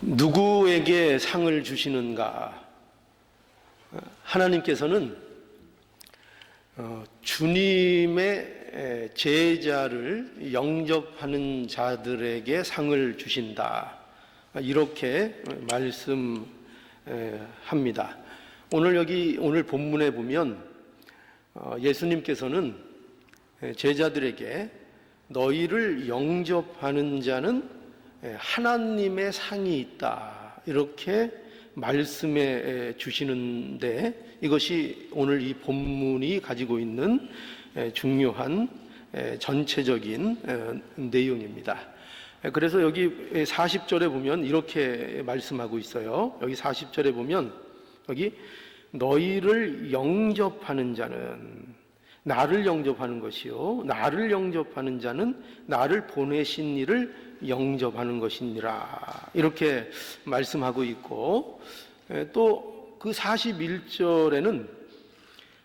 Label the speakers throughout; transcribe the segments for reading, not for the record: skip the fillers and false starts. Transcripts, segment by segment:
Speaker 1: 누구에게 상을 주시는가? 하나님께서는 주님의 제자를 영접하는 자들에게 상을 주신다, 이렇게 말씀합니다. 오늘 본문에 보면 예수님께서는 제자들에게 너희를 영접하는 자는 하나님의 상이 있다, 이렇게 말씀해 주시는데, 이것이 오늘 이 본문이 가지고 있는 중요한 전체적인 내용입니다. 그래서 여기 40절에 보면 이렇게 말씀하고 있어요. 여기 40절에 보면 여기 너희를 영접하는 자는, 나를 영접하는 것이요, 나를 영접하는 자는 나를 보내신 이를 영접하는 것이니라, 이렇게 말씀하고 있고, 또 그 41절에는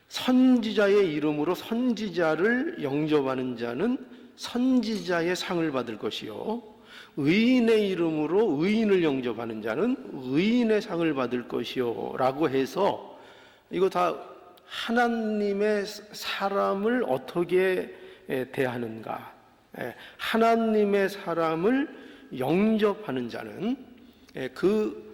Speaker 1: 선지자의 이름으로 선지자를 영접하는 자는 선지자의 상을 받을 것이요, 의인의 이름으로 의인을 영접하는 자는 의인의 상을 받을 것이요 라고 해서, 이거 다 하나님의 사람을 어떻게 대하는가, 하나님의 사람을 영접하는 자는 그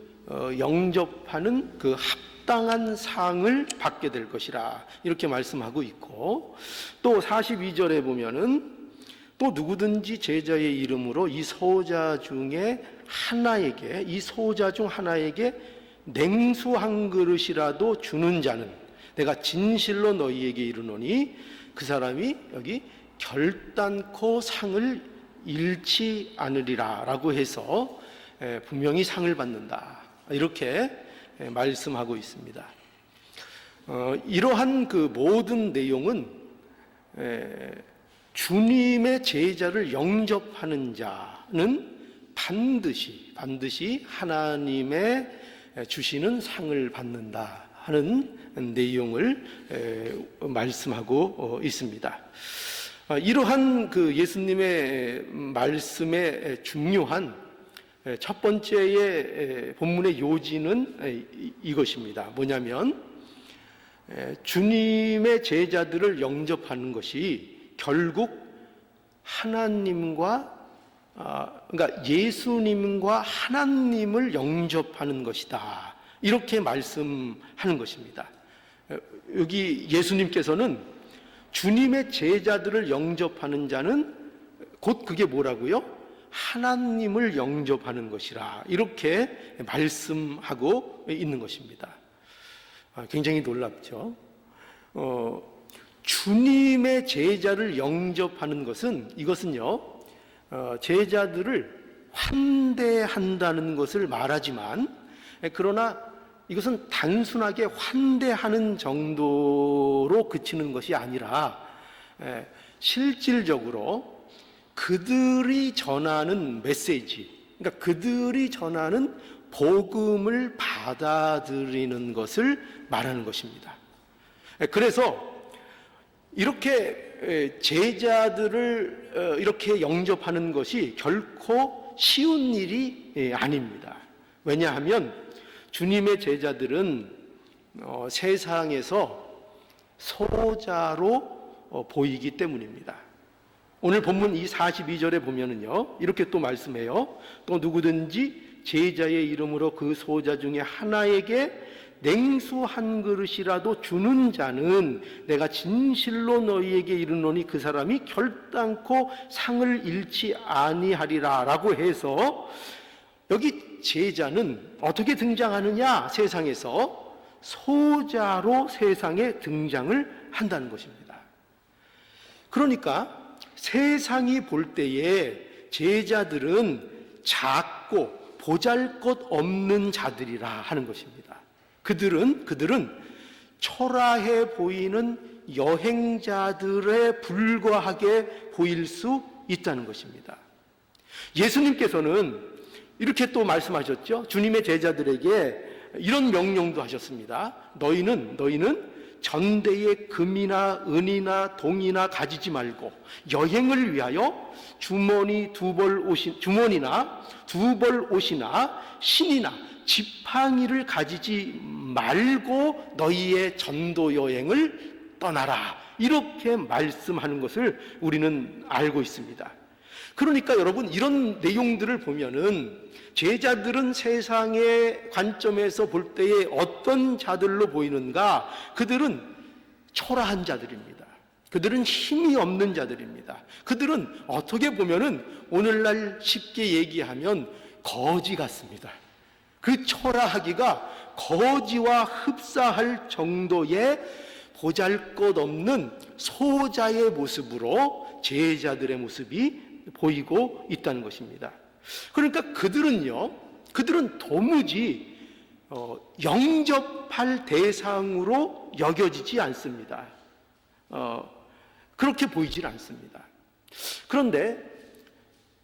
Speaker 1: 영접하는 그 합당한 상을 받게 될 것이라, 이렇게 말씀하고 있고, 또 42절에 보면은 또 누구든지 제자의 이름으로 이 소자 중 하나에게 냉수 한 그릇이라도 주는 자는 내가 진실로 너희에게 이르노니 그 사람이 여기 결단코 상을 잃지 않으리라 라고 해서 분명히 상을 받는다, 이렇게 말씀하고 있습니다. 이러한 그 모든 내용은 주님의 제자를 영접하는 자는 반드시 하나님의 주시는 상을 받는다 하는 내용을 말씀하고 있습니다. 이러한 그 예수님의 말씀의 중요한 첫 번째의 본문의 요지는 이것입니다. 뭐냐면 주님의 제자들을 영접하는 것이 결국 그러니까 예수님과 하나님을 영접하는 것이다, 이렇게 말씀하는 것입니다. 여기 예수님께서는 주님의 제자들을 영접하는 자는 곧 그게 뭐라고요? 하나님을 영접하는 것이라, 이렇게 말씀하고 있는 것입니다. 굉장히 놀랍죠? 주님의 제자를 영접하는 것은, 이것은요, 제자들을 환대한다는 것을 말하지만, 그러나 이것은 단순하게 환대하는 정도로 그치는 것이 아니라 실질적으로 그들이 전하는 메시지, 그러니까 그들이 전하는 복음을 받아들이는 것을 말하는 것입니다. 그래서 이렇게 제자들을 이렇게 영접하는 것이 결코 쉬운 일이 아닙니다. 왜냐하면 주님의 제자들은 세상에서 소자로 보이기 때문입니다. 오늘 본문 이 42절에 보면은요, 이렇게 또 말씀해요. 또 누구든지 제자의 이름으로 그 소자 중에 하나에게 냉수 한 그릇이라도 주는 자는 내가 진실로 너희에게 이르노니 그 사람이 결단코 상을 잃지 아니하리라 라고 해서, 여기 제자는 어떻게 등장하느냐? 세상에서 소자로 세상에 등장을 한다는 것입니다. 그러니까 세상이 볼 때에 제자들은 작고 보잘것없는 자들이라 하는 것입니다. 그들은 초라해 보이는 여행자들에 불과하게 보일 수 있다는 것입니다. 예수님께서는 이렇게 또 말씀하셨죠. 주님의 제자들에게 이런 명령도 하셨습니다. 너희는 전대에 금이나 은이나 동이나 가지지 말고 여행을 위하여 주머니나 두 벌 옷이나 신이나 지팡이를 가지지 말고 너희의 전도 여행을 떠나라. 이렇게 말씀하는 것을 우리는 알고 있습니다. 그러니까 여러분, 이런 내용들을 보면은 제자들은 세상의 관점에서 볼 때에 어떤 자들로 보이는가? 그들은 초라한 자들입니다. 그들은 힘이 없는 자들입니다. 그들은 어떻게 보면은 오늘날 쉽게 얘기하면 거지 같습니다. 그 초라하기가 거지와 흡사할 정도의 보잘것없는 소자의 모습으로 제자들의 모습이 보이고 있다는 것입니다. 그러니까 그들은 도무지 영접할 대상으로 여겨지지 않습니다. 그렇게 보이질 않습니다. 그런데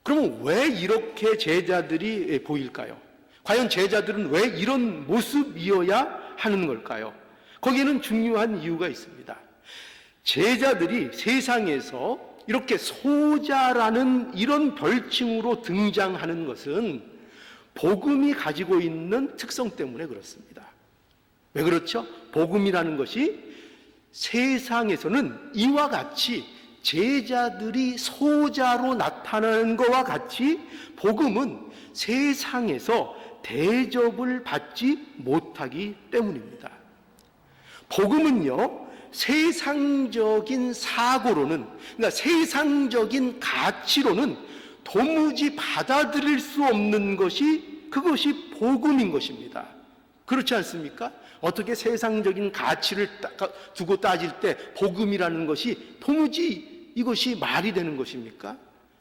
Speaker 1: 그러면 왜 이렇게 제자들이 보일까요? 과연 제자들은 왜 이런 모습이어야 하는 걸까요? 거기에는 중요한 이유가 있습니다. 제자들이 세상에서 이렇게 소자라는 이런 별칭으로 등장하는 것은 복음이 가지고 있는 특성 때문에 그렇습니다. 왜 그렇죠? 복음이라는 것이 세상에서는 이와 같이 제자들이 소자로 나타나는 것과 같이 복음은 세상에서 대접을 받지 못하기 때문입니다. 복음은요, 세상적인 사고로는, 그러니까 세상적인 가치로는 도무지 받아들일 수 없는 것이 그것이 복음인 것입니다. 그렇지 않습니까? 어떻게 세상적인 가치를 두고 따질 때 복음이라는 것이 도무지 이것이 말이 되는 것입니까?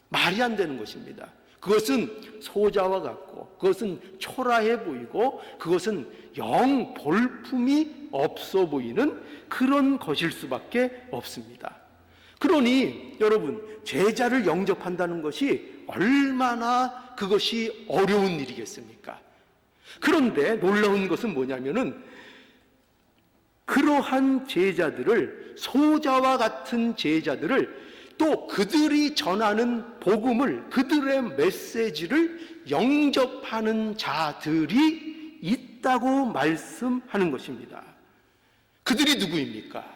Speaker 1: 말이 안 되는 것입니다. 그것은 소자와 같고, 그것은 초라해 보이고, 그것은 영 볼품이 없어 보이는 그런 것일 수밖에 없습니다. 그러니 여러분, 제자를 영접한다는 것이 얼마나 그것이 어려운 일이겠습니까? 그런데 놀라운 것은 뭐냐면은 그러한 제자들을, 소자와 같은 제자들을 또 그들이 전하는 복음을, 그들의 메시지를 영접하는 자들이 있다고 말씀하는 것입니다. 그들이 누구입니까?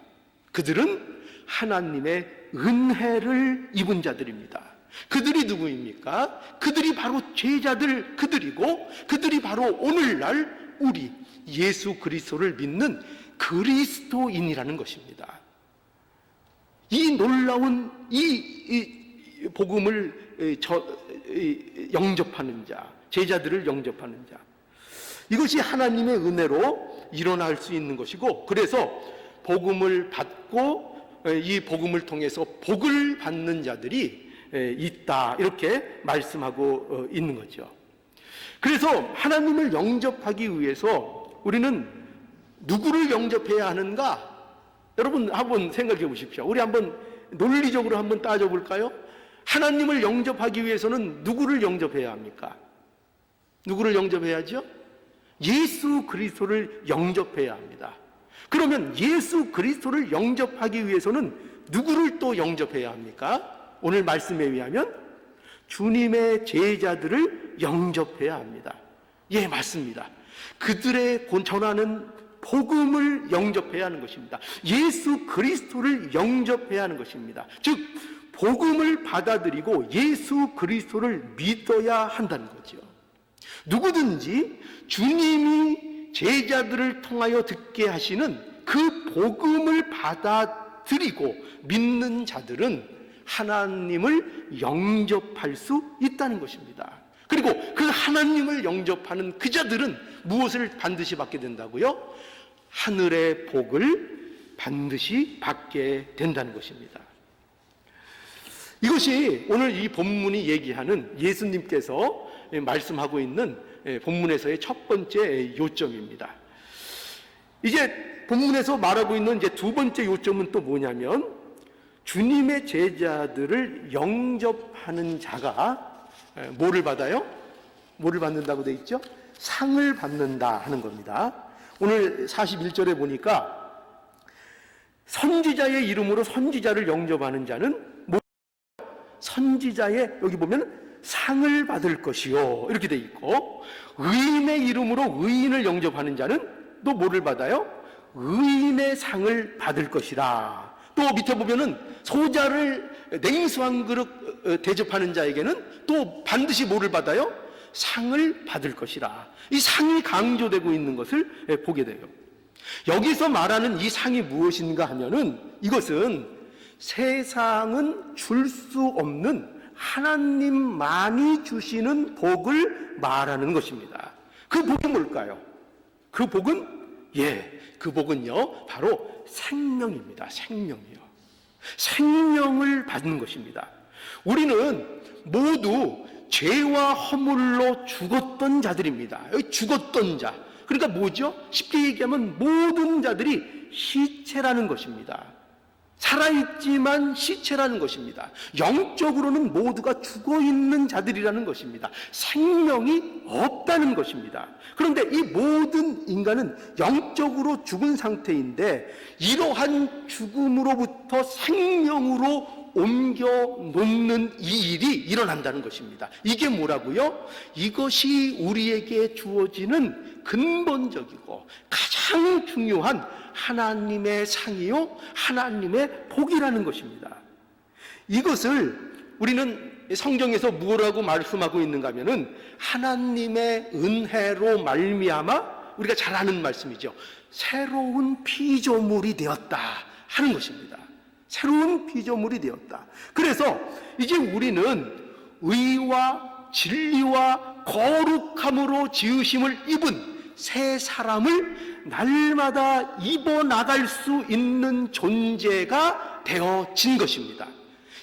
Speaker 1: 그들은 하나님의 은혜를 입은 자들입니다. 그들이 누구입니까? 그들이 바로 제자들, 그들이고, 그들이 바로 오늘날 우리 예수 그리스도를 믿는 그리스도인이라는 것입니다. 이 놀라운 이 복음을 영접하는 자, 제자들을 영접하는 자, 이것이 하나님의 은혜로 일어날 수 있는 것이고, 그래서 복음을 받고 이 복음을 통해서 복을 받는 자들이 있다, 이렇게 말씀하고 있는 거죠. 그래서 하나님을 영접하기 위해서 우리는 누구를 영접해야 하는가? 여러분 한번 생각해 보십시오. 우리 한번 논리적으로 한번 따져볼까요? 하나님을 영접하기 위해서는 누구를 영접해야 합니까? 누구를 영접해야죠? 예수 그리스도를 영접해야 합니다. 그러면 예수 그리스도를 영접하기 위해서는 누구를 또 영접해야 합니까? 오늘 말씀에 의하면 주님의 제자들을 영접해야 합니다. 예, 맞습니다. 그들의 전하는 복음을 영접해야 하는 것입니다. 예수 그리스도를 영접해야 하는 것입니다. 즉, 복음을 받아들이고 예수 그리스도를 믿어야 한다는 거죠. 누구든지 주님이 제자들을 통하여 듣게 하시는 그 복음을 받아들이고 믿는 자들은 하나님을 영접할 수 있다는 것입니다. 그리고 그 하나님을 영접하는 그 자들은 무엇을 반드시 받게 된다고요? 하늘의 복을 반드시 받게 된다는 것입니다. 이것이 오늘 이 본문이 얘기하는, 예수님께서 말씀하고 있는 본문에서의 첫 번째 요점입니다. 이제 본문에서 말하고 있는 이제 두 번째 요점은 또 뭐냐면, 주님의 제자들을 영접하는 자가 뭐를 받아요? 뭐를 받는다고 되어 있죠? 상을 받는다 하는 겁니다. 오늘 41절에 보니까 선지자의 이름으로 선지자를 영접하는 자는 선지자의 여기 보면 상을 받을 것이요 이렇게 돼 있고, 의인의 이름으로 의인을 영접하는 자는 또 뭐를 받아요? 의인의 상을 받을 것이라. 또 밑에 보면은 소자를 냉수 한 그릇 대접하는 자에게는 또 반드시 뭐를 받아요? 상을 받을 것이라. 이 상이 강조되고 있는 것을 보게 돼요. 여기서 말하는 이 상이 무엇인가 하면은, 이것은 세상은 줄 수 없는 하나님만이 주시는 복을 말하는 것입니다. 그 복이 뭘까요? 그 복은 그 복은요 바로 생명입니다. 생명을 받는 것입니다. 우리는 모두 죄와 허물로 죽었던 자들입니다. 여기 죽었던 자, 그러니까 뭐죠? 쉽게 얘기하면 모든 자들이 시체라는 것입니다. 살아있지만 시체라는 것입니다. 영적으로는 모두가 죽어있는 자들이라는 것입니다. 생명이 없다는 것입니다. 그런데 이 모든 인간은 영적으로 죽은 상태인데, 이러한 죽음으로부터 생명으로 옮겨 놓는 이 일이 일어난다는 것입니다. 이게 뭐라고요? 이것이 우리에게 주어지는 근본적이고 가장 중요한 하나님의 상이요 하나님의 복이라는 것입니다. 이것을 우리는 성경에서 뭐라고 말씀하고 있는가 하면은, 하나님의 은혜로 말미암아, 우리가 잘 아는 말씀이죠. 새로운 피조물이 되었다 하는 것입니다. 새로운 피조물이 되었다. 그래서 이제 우리는 의와 진리와 거룩함으로 지으심을 입은 새 사람을 날마다 입어나갈 수 있는 존재가 되어진 것입니다.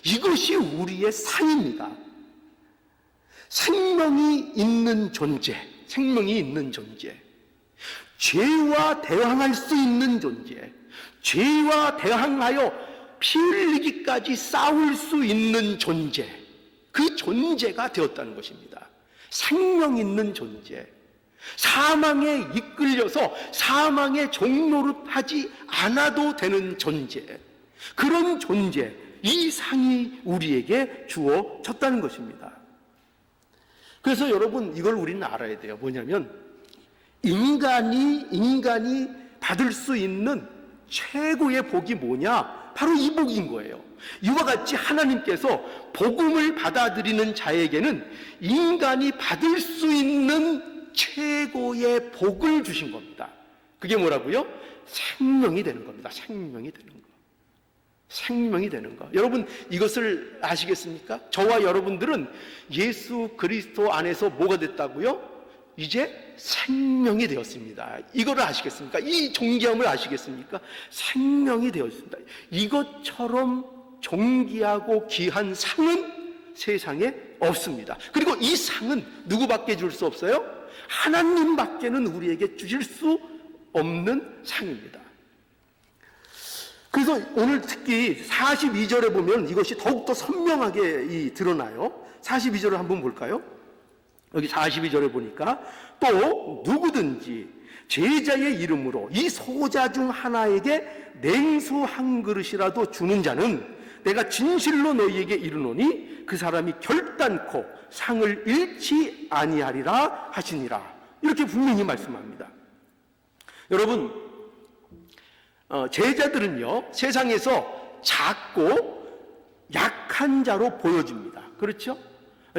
Speaker 1: 이것이 우리의 상입니다. 생명이 있는 존재, 죄와 대항할 수 있는 존재, 죄와 대항하여 피 흘리기까지 싸울 수 있는 존재, 그 존재가 되었다는 것입니다. 생명 있는 존재, 사망에 이끌려서 사망의 종노릇하지 않아도 되는 존재, 그런 존재, 이 상이 우리에게 주어졌다는 것입니다. 그래서 여러분, 이걸 우리는 알아야 돼요. 뭐냐면, 인간이 받을 수 있는 최고의 복이 뭐냐? 바로 이 복인 거예요. 이와 같이 하나님께서 복음을 받아들이는 자에게는 인간이 받을 수 있는 최고의 복을 주신 겁니다. 그게 뭐라고요? 생명이 되는 겁니다. 생명이 되는 거. 여러분, 이것을 아시겠습니까? 저와 여러분들은 예수 그리스도 안에서 뭐가 됐다고요? 이제 생명이 되었습니다. 이거를 아시겠습니까? 이 존귀함을 아시겠습니까? 생명이 되었습니다. 이것처럼 존귀하고 귀한 상은 세상에 없습니다. 그리고 이 상은 누구밖에 줄 수 없어요? 하나님밖에는 우리에게 주실 수 없는 상입니다. 그래서 오늘 특히 42절에 보면 이것이 더욱더 선명하게 드러나요. 42절을 한번 볼까요? 여기 42절에 보니까, 또 누구든지 제자의 이름으로 이 소자 중 하나에게 냉수 한 그릇이라도 주는 자는 내가 진실로 너희에게 이르노니 그 사람이 결단코 상을 잃지 아니하리라 하시니라. 이렇게 분명히 말씀합니다. 여러분, 제자들은요 세상에서 작고 약한 자로 보여집니다. 그렇죠?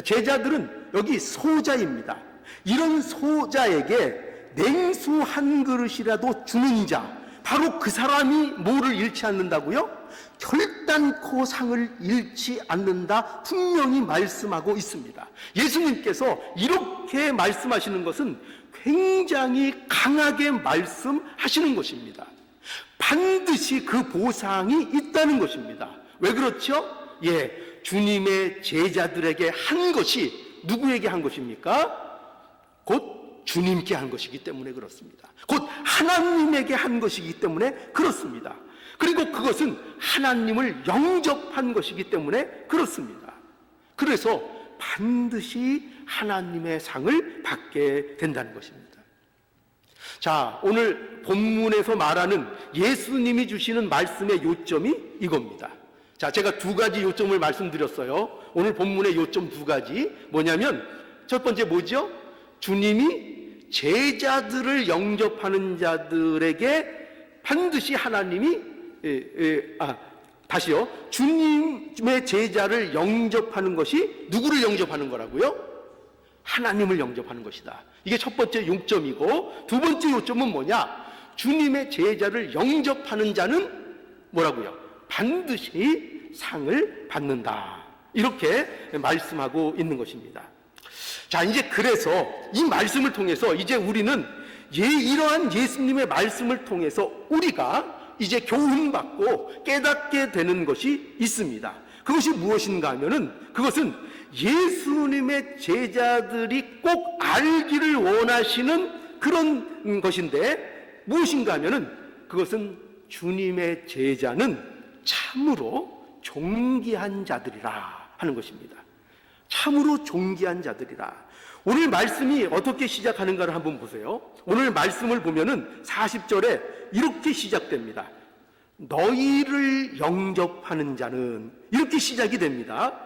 Speaker 1: 제자들은 여기 소자입니다. 이런 소자에게 냉수 한 그릇이라도 주는 자, 바로 그 사람이 뭐를 잃지 않는다고요? 결단코 상을 잃지 않는다, 분명히 말씀하고 있습니다. 예수님께서 이렇게 말씀하시는 것은 굉장히 강하게 말씀하시는 것입니다. 반드시 그 보상이 있다는 것입니다. 왜 그렇죠? 주님의 제자들에게 한 것이 누구에게 한 것입니까? 곧 주님께 한 것이기 때문에 그렇습니다. 곧 하나님에게 한 것이기 때문에 그렇습니다. 그리고 그것은 하나님을 영접한 것이기 때문에 그렇습니다. 그래서 반드시 하나님의 상을 받게 된다는 것입니다. 자, 오늘 본문에서 말하는 예수님이 주시는 말씀의 요점이 이겁니다. 자, 제가 두 가지 요점을 말씀드렸어요. 오늘 본문의 요점 두 가지. 뭐냐면, 첫 번째 뭐죠? 주님이 제자들을 영접하는 자들에게 반드시 하나님이, 다시요. 주님의 제자를 영접하는 것이 누구를 영접하는 거라고요? 하나님을 영접하는 것이다. 이게 첫 번째 요점이고, 두 번째 요점은 뭐냐? 주님의 제자를 영접하는 자는 뭐라고요? 반드시 상을 받는다. 이렇게 말씀하고 있는 것입니다. 자, 이제 그래서 이 말씀을 통해서 이제 우리는 이러한 예수님의 말씀을 통해서 우리가 이제 교훈받고 깨닫게 되는 것이 있습니다. 그것이 무엇인가 하면은, 그것은 예수님의 제자들이 꼭 알기를 원하시는 그런 것인데, 무엇인가 하면은 그것은 주님의 제자는 참으로 존귀한 자들이라 하는 것입니다. 참으로 존귀한 자들이라. 오늘 말씀이 어떻게 시작하는가를 한번 보세요. 오늘 말씀을 보면은 40절에 이렇게 시작됩니다. 너희를 영접하는 자는, 이렇게 시작이 됩니다.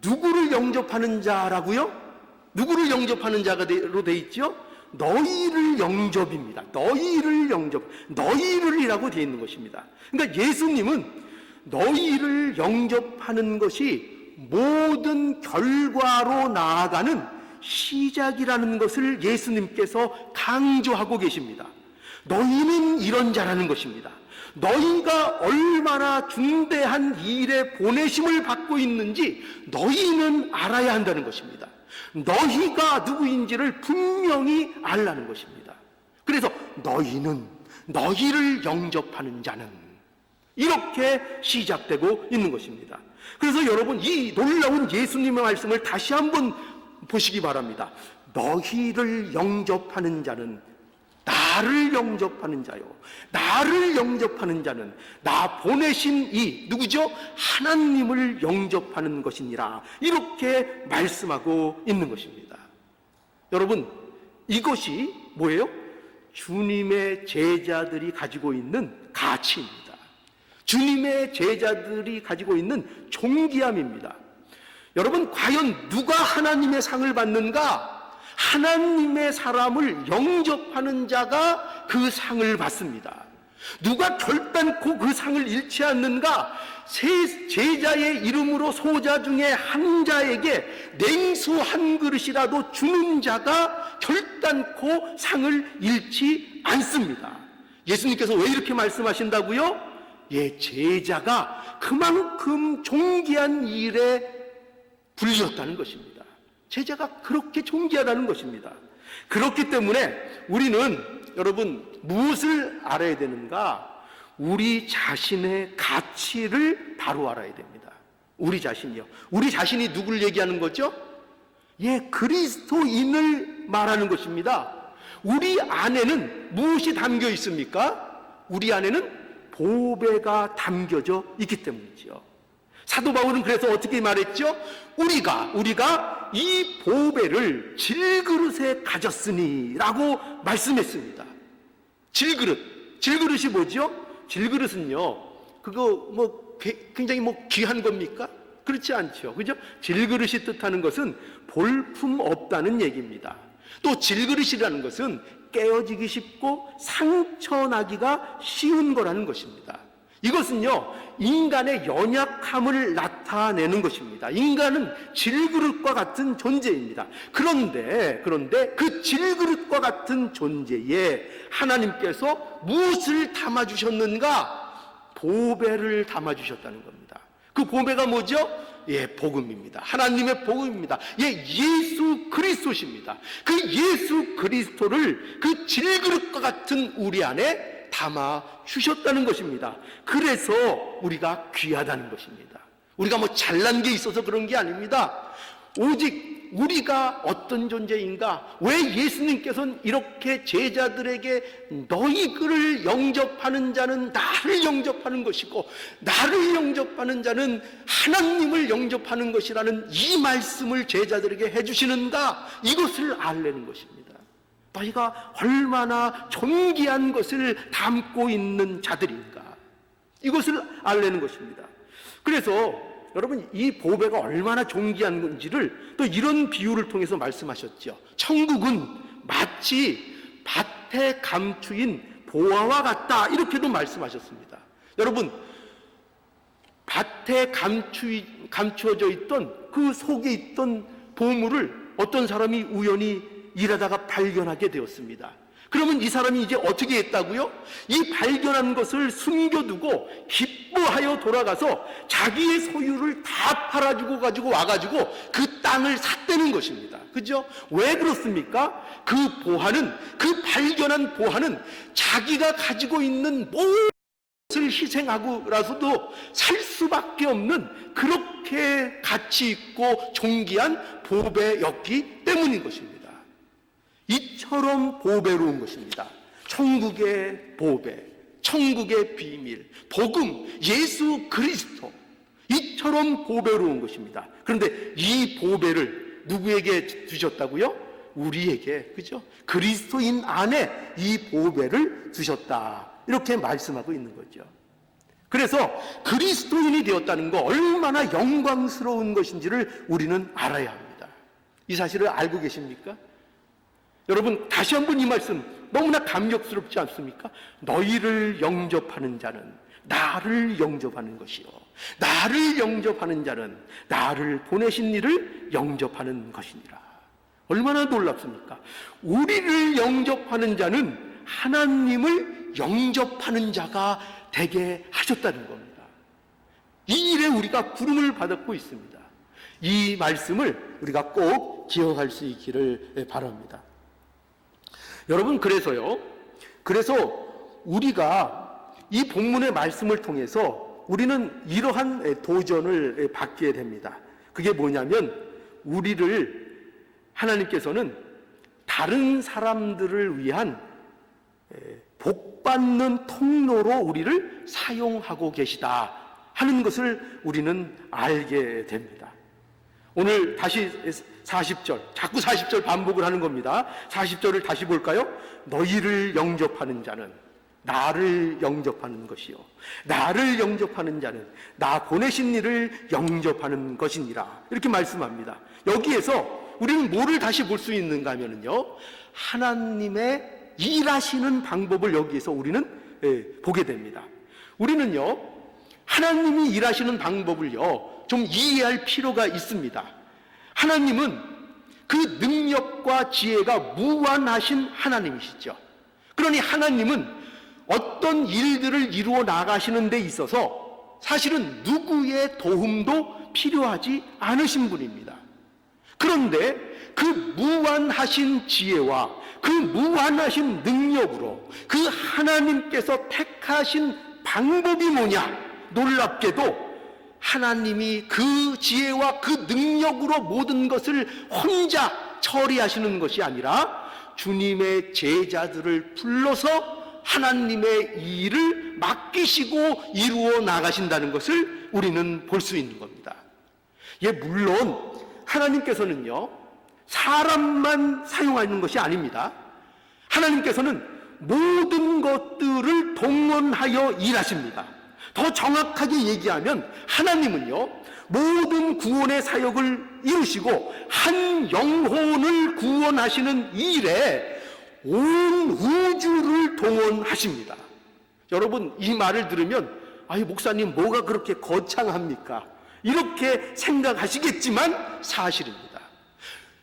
Speaker 1: 누구를 영접하는 자라고요? 누구를 영접하는 자가로 돼 있죠? 너희를 영접입니다. 너희를 영접, 너희를이라고 되어 있는 것입니다. 그러니까 예수님은 너희를 영접하는 것이 모든 결과로 나아가는 시작이라는 것을 예수님께서 강조하고 계십니다. 너희는 이런 자라는 것입니다. 너희가 얼마나 중대한 일에 보내심을 받고 있는지 너희는 알아야 한다는 것입니다. 너희가 누구인지를 분명히 알라는 것입니다. 그래서 너희를 영접하는 자는, 이렇게 시작되고 있는 것입니다. 그래서 여러분, 이 놀라운 예수님의 말씀을 다시 한번 보시기 바랍니다. 너희를 영접하는 자는, 나를 영접하는 자요. 나를 영접하는 자는 나 보내신 이 누구죠? 하나님을 영접하는 것이니라. 이렇게 말씀하고 있는 것입니다. 여러분, 이것이 뭐예요? 주님의 제자들이 가지고 있는 가치입니다. 주님의 제자들이 가지고 있는 존귀함입니다. 여러분, 과연 누가 하나님의 상을 받는가? 하나님의 사람을 영접하는 자가 그 상을 받습니다. 누가 결단코 그 상을 잃지 않는가? 제자의 이름으로 소자 중에 한 자에게 냉수 한 그릇이라도 주는 자가 결단코 상을 잃지 않습니다. 예수님께서 왜 이렇게 말씀하신다고요? 제자가 그만큼 존귀한 일에 불렸다는 것입니다. 제자가 그렇게 존귀하다는 것입니다. 그렇기 때문에 우리는, 여러분, 무엇을 알아야 되는가? 우리 자신의 가치를 바로 알아야 됩니다. 우리 자신이요. 우리 자신이 누구를 얘기하는 거죠? 그리스도인을 말하는 것입니다. 우리 안에는 무엇이 담겨 있습니까? 우리 안에는 보배가 담겨져 있기 때문이죠. 사도 바울은 그래서 어떻게 말했죠? 우리가 이 보배를 질그릇에 가졌으니 라고 말씀했습니다. 질그릇이 뭐죠? 질그릇은요, 그거 굉장히 귀한 겁니까? 그렇지 않죠. 그죠? 질그릇이 뜻하는 것은 볼품 없다는 얘기입니다. 또 질그릇이라는 것은 깨어지기 쉽고 상처나기가 쉬운 거라는 것입니다. 이것은요, 인간의 연약함을 나타내는 것입니다. 인간은 질그릇과 같은 존재입니다. 그런데 그 질그릇과 같은 존재에 하나님께서 무엇을 담아주셨는가? 보배를 담아주셨다는 겁니다. 그 보배가 뭐죠? 복음입니다. 하나님의 복음입니다. 예수 그리스도십니다. 그 예수 그리스도를 그 질그릇과 같은 우리 안에 담아 주셨다는 것입니다. 그래서 우리가 귀하다는 것입니다. 우리가 잘난 게 있어서 그런 게 아닙니다. 오직 우리가 어떤 존재인가? 왜 예수님께서는 이렇게 제자들에게 너희를 영접하는 자는 나를 영접하는 것이고 나를 영접하는 자는 하나님을 영접하는 것이라는 이 말씀을 제자들에게 해주시는가? 이것을 알려는 것입니다. 너희가 얼마나 존귀한 것을 담고 있는 자들인가, 이것을 알려는 것입니다. 그래서 여러분, 이 보배가 얼마나 존귀한 건지를 또 이런 비유를 통해서 말씀하셨죠. 천국은 마치 밭에 감추인 보화와 같다, 이렇게도 말씀하셨습니다. 여러분, 밭에 감추어져 있던 그 속에 있던 보물을 어떤 사람이 우연히 일하다가 발견하게 되었습니다. 그러면 이 사람이 이제 어떻게 했다고요? 이 발견한 것을 숨겨두고 기뻐하여 돌아가서 자기의 소유를 다 팔아주고 가지고 와가지고 그 땅을 샀다는 것입니다. 그죠? 왜 그렇습니까? 그 보화는, 그 발견한 보화는 자기가 가지고 있는 모든 것을 희생하고라서도 살 수밖에 없는 그렇게 가치 있고 존귀한 보배였기 때문인 것입니다. 이처럼 보배로운 것입니다. 천국의 보배, 천국의 비밀, 복음, 예수 그리스도, 이처럼 보배로운 것입니다. 그런데 이 보배를 누구에게 주셨다고요? 우리에게, 그죠? 그리스도인 안에 이 보배를 주셨다, 이렇게 말씀하고 있는 거죠. 그래서 그리스도인이 되었다는 거 얼마나 영광스러운 것인지를 우리는 알아야 합니다. 이 사실을 알고 계십니까? 여러분, 다시 한번 이 말씀 너무나 감격스럽지 않습니까? 너희를 영접하는 자는 나를 영접하는 것이요, 나를 영접하는 자는 나를 보내신 이를 영접하는 것이니라. 얼마나 놀랍습니까? 우리를 영접하는 자는 하나님을 영접하는 자가 되게 하셨다는 겁니다. 이 일에 우리가 부름을 받고 있습니다. 이 말씀을 우리가 꼭 기억할 수 있기를 바랍니다. 여러분, 그래서 우리가 이 본문의 말씀을 통해서 우리는 이러한 도전을 받게 됩니다. 그게 뭐냐면, 하나님께서는 다른 사람들을 위한 복받는 통로로 우리를 사용하고 계시다 하는 것을 우리는 알게 됩니다. 오늘 다시 40절, 자꾸 40절 반복을 하는 겁니다. 40절을 다시 볼까요? 너희를 영접하는 자는 나를 영접하는 것이요, 나를 영접하는 자는 나 보내신 이를 영접하는 것이니라, 이렇게 말씀합니다. 여기에서 우리는 뭐를 다시 볼 수 있는가 하면요, 하나님의 일하시는 방법을 여기에서 우리는 보게 됩니다. 우리는요, 하나님이 일하시는 방법을요 좀 이해할 필요가 있습니다. 하나님은 그 능력과 지혜가 무한하신 하나님이시죠. 그러니 하나님은 어떤 일들을 이루어 나가시는 데 있어서 사실은 누구의 도움도 필요하지 않으신 분입니다. 그런데 그 무한하신 지혜와 그 무한하신 능력으로 그 하나님께서 택하신 방법이 뭐냐? 놀랍게도 하나님이 그 지혜와 그 능력으로 모든 것을 혼자 처리하시는 것이 아니라 주님의 제자들을 불러서 하나님의 일을 맡기시고 이루어 나가신다는 것을 우리는 볼 수 있는 겁니다. 예, 물론 하나님께서는요, 사람만 사용하는 것이 아닙니다. 하나님께서는 모든 것들을 동원하여 일하십니다. 더 정확하게 얘기하면 하나님은요, 모든 구원의 사역을 이루시고 한 영혼을 구원하시는 일에 온 우주를 동원하십니다. 여러분, 이 말을 들으면 아이, 목사님 뭐가 그렇게 거창합니까? 이렇게 생각하시겠지만 사실입니다.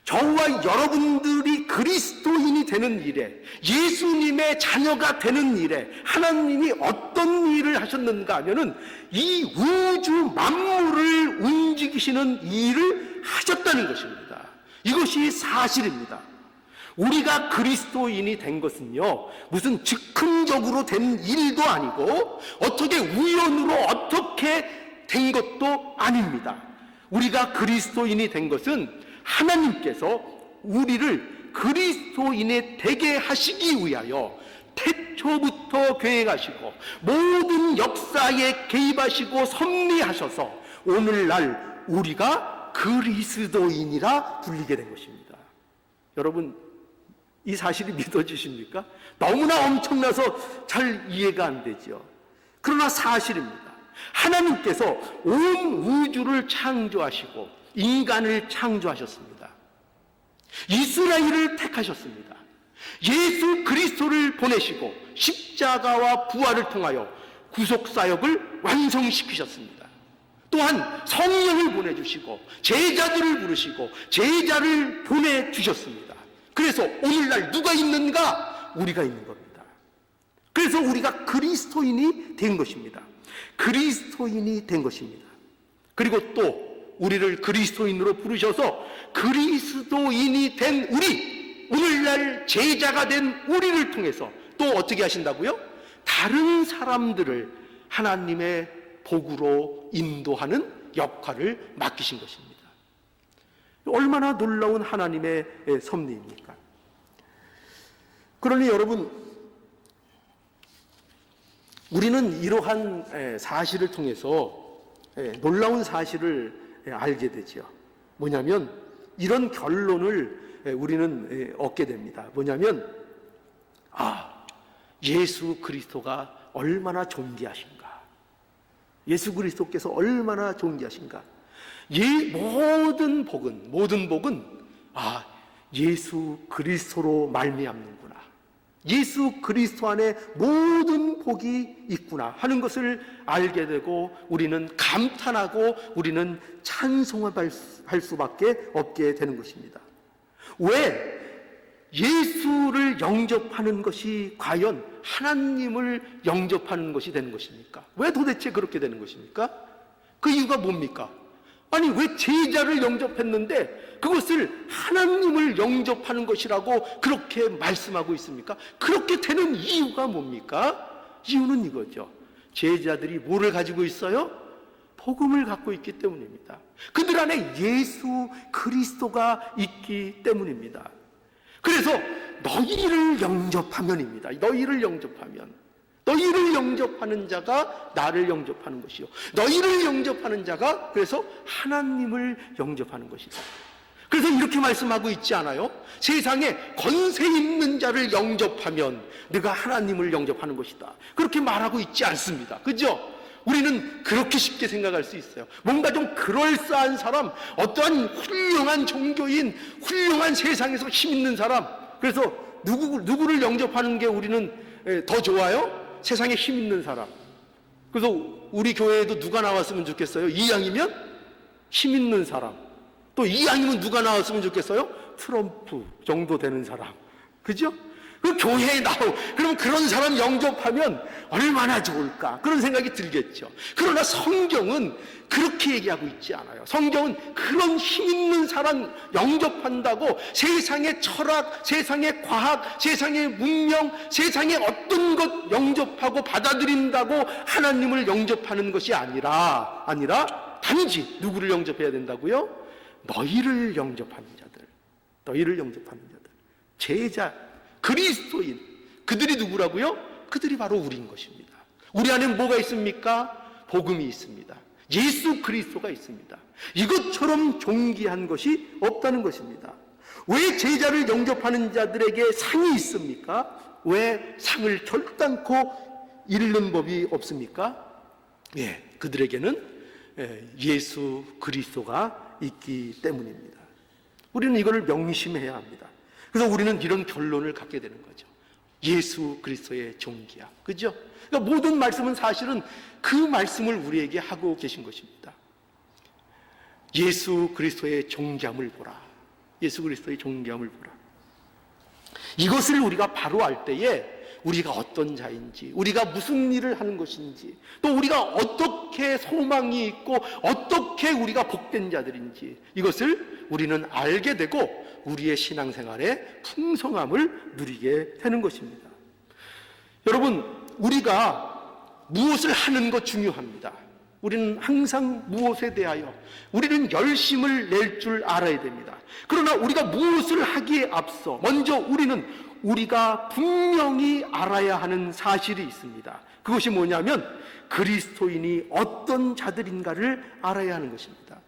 Speaker 1: 저와 여러분들이 그리스도인이 되는 일에, 예수님의 자녀가 되는 일에 하나님이 어떤 일을 하셨는가 하면은 이 우주 만물을 움직이시는 일을 하셨다는 것입니다. 이것이 사실입니다. 우리가 그리스도인이 된 것은요, 무슨 즉흥적으로 된 일도 아니고 어떻게 우연으로 어떻게 된 것도 아닙니다. 우리가 그리스도인이 된 것은 하나님께서 우리를 그리스도인이 되게 하시기 위하여 태초부터 계획하시고 모든 역사에 개입하시고 섭리하셔서 오늘날 우리가 그리스도인이라 불리게 된 것입니다. 여러분, 이 사실이 믿어지십니까? 너무나 엄청나서 잘 이해가 안 되죠. 그러나 사실입니다. 하나님께서 온 우주를 창조하시고 인간을 창조하셨습니다. 이스라엘을 택하셨습니다. 예수 그리스도를 보내시고 십자가와 부활을 통하여 구속사역을 완성시키셨습니다. 또한 성령을 보내주시고 제자들을 부르시고 제자를 보내주셨습니다. 그래서 오늘날 누가 있는가? 우리가 있는 겁니다. 그래서 우리가 그리스도인이 된 것입니다. 그리스도인이 된 것입니다. 그리고 또 우리를 그리스도인으로 부르셔서 그리스도인이 된 우리, 오늘날 제자가 된 우리를 통해서 또 어떻게 하신다고요? 다른 사람들을 하나님의 복으로 인도하는 역할을 맡기신 것입니다. 얼마나 놀라운 하나님의 섭리입니까? 그러니 여러분, 우리는 이러한 사실을 통해서 놀라운 사실을 알게 되죠. 뭐냐면 이런 결론을 우리는 얻게 됩니다. 뭐냐면 예수 그리스도가 얼마나 존귀하신가. 예수 그리스도께서 얼마나 존귀하신가. 모든 복은 예수 그리스도로 말미암는구나. 예수 그리스도 안에 모든 복이 있구나 하는 것을 알게 되고 우리는 감탄하고 우리는 찬송할 수밖에 없게 되는 것입니다. 왜 예수를 영접하는 것이 과연 하나님을 영접하는 것이 되는 것입니까? 왜 도대체 그렇게 되는 것입니까? 그 이유가 뭡니까? 아니, 왜 제자를 영접했는데 그것을 하나님을 영접하는 것이라고 그렇게 말씀하고 있습니까? 그렇게 되는 이유가 뭡니까? 이유는 이거죠. 제자들이 뭐를 가지고 있어요? 복음을 갖고 있기 때문입니다. 그들 안에 예수 그리스도가 있기 때문입니다. 그래서 너희를 영접하면입니다. 너희를 영접하는 자가 나를 영접하는 것이요, 너희를 영접하는 자가 그래서 하나님을 영접하는 것이다. 그래서 이렇게 말씀하고 있지 않아요? 세상에 권세 있는 자를 영접하면 네가 하나님을 영접하는 것이다. 그렇게 말하고 있지 않습니다. 그죠? 우리는 그렇게 쉽게 생각할 수 있어요. 뭔가 좀 그럴싸한 사람, 어떠한 훌륭한 종교인, 훌륭한 세상에서 힘 있는 사람, 그래서 누구를 영접하는 게 우리는 더 좋아요? 세상에 힘 있는 사람. 그래서 우리 교회에도 누가 나왔으면 좋겠어요? 이왕이면 힘 있는 사람. 또 이왕이면 누가 나왔으면 좋겠어요? 트럼프 정도 되는 사람. 그죠? 그 교회에 그럼 그런 사람 영접하면 얼마나 좋을까? 그런 생각이 들겠죠. 그러나 성경은 그렇게 얘기하고 있지 않아요. 성경은 그런 힘 있는 사람 영접한다고 세상의 철학, 세상의 과학, 세상의 문명, 세상의 어떤 것 영접하고 받아들인다고 하나님을 영접하는 것이 아니라 단지 누구를 영접해야 된다고요? 너희를 영접하는 자들. 제자, 그리스도인, 그들이 누구라고요? 그들이 바로 우리인 것입니다. 우리 안에 뭐가 있습니까? 복음이 있습니다. 예수 그리스도가 있습니다. 이것처럼 존귀한 것이 없다는 것입니다. 왜 제자를 영접하는 자들에게 상이 있습니까? 왜 상을 결단코 잃는 법이 없습니까? 그들에게는 예수 그리스도가 있기 때문입니다. 우리는 이걸 명심해야 합니다. 그래서 우리는 이런 결론을 갖게 되는 거죠. 예수 그리스도의 존귀함. 그죠? 그러니까 모든 말씀은 사실은 그 말씀을 우리에게 하고 계신 것입니다. 예수 그리스도의 존귀함을 보라. 예수 그리스도의 존귀함을 보라. 이것을 우리가 바로 알 때에 우리가 어떤 자인지, 우리가 무슨 일을 하는 것인지, 또 우리가 어떻게 소망이 있고 어떻게 우리가 복된 자들인지 이것을 우리는 알게 되고 우리의 신앙생활에 풍성함을 누리게 되는 것입니다. 여러분, 우리가 무엇을 하는 것 중요합니다. 우리는 항상 무엇에 대하여 우리는 열심을 낼 줄 알아야 됩니다. 그러나 우리가 무엇을 하기에 앞서 먼저 우리가 분명히 알아야 하는 사실이 있습니다. 그것이 뭐냐면 그리스도인이 어떤 자들인가를 알아야 하는 것입니다.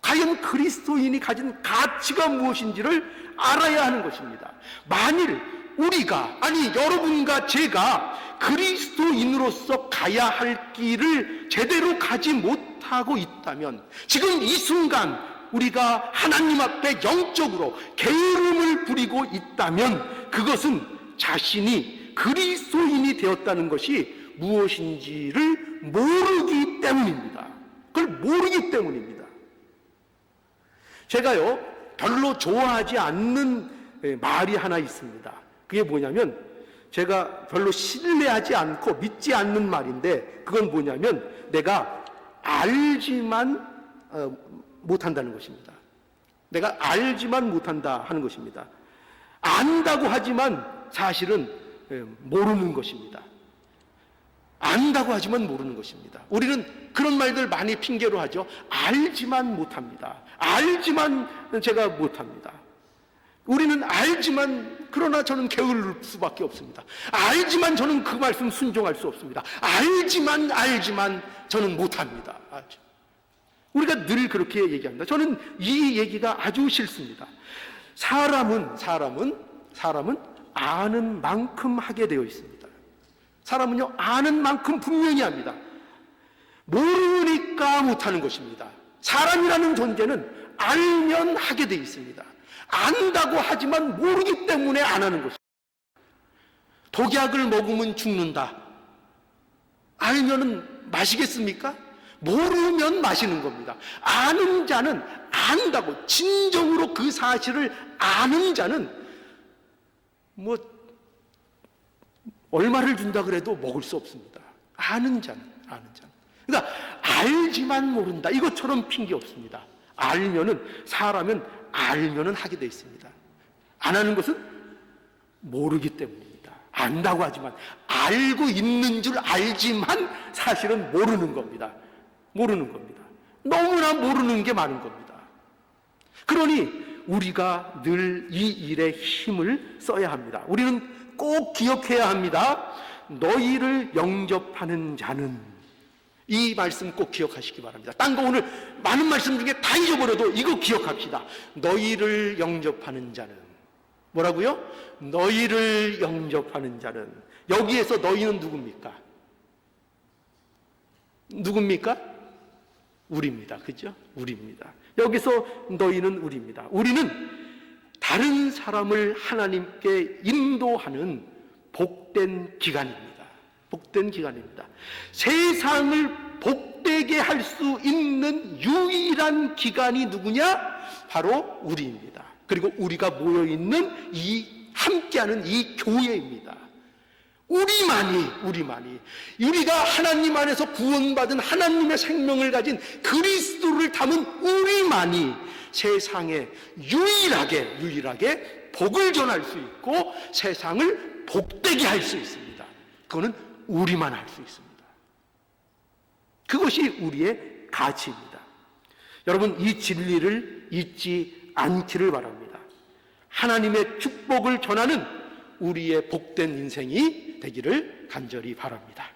Speaker 1: 과연 그리스도인이 가진 가치가 무엇인지를 알아야 하는 것입니다. 만일 우리가, 아니 여러분과 제가 그리스도인으로서 가야 할 길을 제대로 가지 못하고 있다면, 지금 이 순간 우리가 하나님 앞에 영적으로 게으름을 부리고 있다면, 그것은 자신이 그리스도인이 되었다는 것이 무엇인지를 모르기 때문입니다. 그걸 모르기 때문입니다. 제가요, 별로 좋아하지 않는 말이 하나 있습니다. 그게 뭐냐면, 제가 별로 신뢰하지 않고 믿지 않는 말인데, 그건 뭐냐면, 내가 알지만 못한다는 것입니다. 내가 알지만 못한다 하는 것입니다. 안다고 하지만 사실은 모르는 것입니다. 안다고 하지만 모르는 것입니다. 우리는 그런 말들 많이 핑계로 하죠. 알지만 못합니다. 알지만 제가 못합니다. 우리는 알지만, 그러나 저는 게으를 수밖에 없습니다. 알지만 저는 그 말씀 순종할 수 없습니다. 알지만 저는 못합니다. 우리가 늘 그렇게 얘기합니다. 저는 이 얘기가 아주 싫습니다. 사람은 아는 만큼 하게 되어 있습니다. 사람은요, 아는 만큼 분명히 합니다. 모르니까 못하는 것입니다. 사람이라는 존재는 알면 하게 되어 있습니다. 안다고 하지만 모르기 때문에 안 하는 것입니다. 독약을 먹으면 죽는다. 알면은 마시겠습니까? 모르면 마시는 겁니다. 아는 자는 안다고, 진정으로 그 사실을 아는 자는 얼마를 준다 그래도 먹을 수 없습니다. 아는 자는. 그러니까 알지만 모른다, 이것처럼 핑계 없습니다. 사람은 알면은 하게 돼 있습니다. 안 하는 것은 모르기 때문입니다. 안다고 하지만, 알고 있는 줄 알지만 사실은 모르는 겁니다. 너무나 모르는 게 많은 겁니다. 그러니 우리가 늘 이 일에 힘을 써야 합니다. 우리는 꼭 기억해야 합니다. 너희를 영접하는 자는, 이 말씀 꼭 기억하시기 바랍니다. 딴 거 오늘 많은 말씀 중에 다 잊어버려도 이거 기억합시다. 너희를 영접하는 자는, 뭐라고요? 너희를 영접하는 자는. 여기에서 너희는 누굽니까? 우리입니다. 그죠? 우리입니다. 여기서 너희는 우리입니다. 우리는 다른 사람을 하나님께 인도하는 복된 기관입니다. 세상을 복되게 할 수 있는 유일한 기관이 누구냐? 바로 우리입니다. 그리고 우리가 모여있는 함께하는 이 교회입니다. 우리만이 우리가 하나님 안에서 구원받은 하나님의 생명을 가진 그리스도를 담은 우리만이 세상에 유일하게 복을 전할 수 있고 세상을 복되게 할 수 있습니다. 그거는 우리만 할 수 있습니다. 그것이 우리의 가치입니다. 여러분, 이 진리를 잊지 않기를 바랍니다. 하나님의 축복을 전하는 우리의 복된 인생이 되기를 간절히 바랍니다.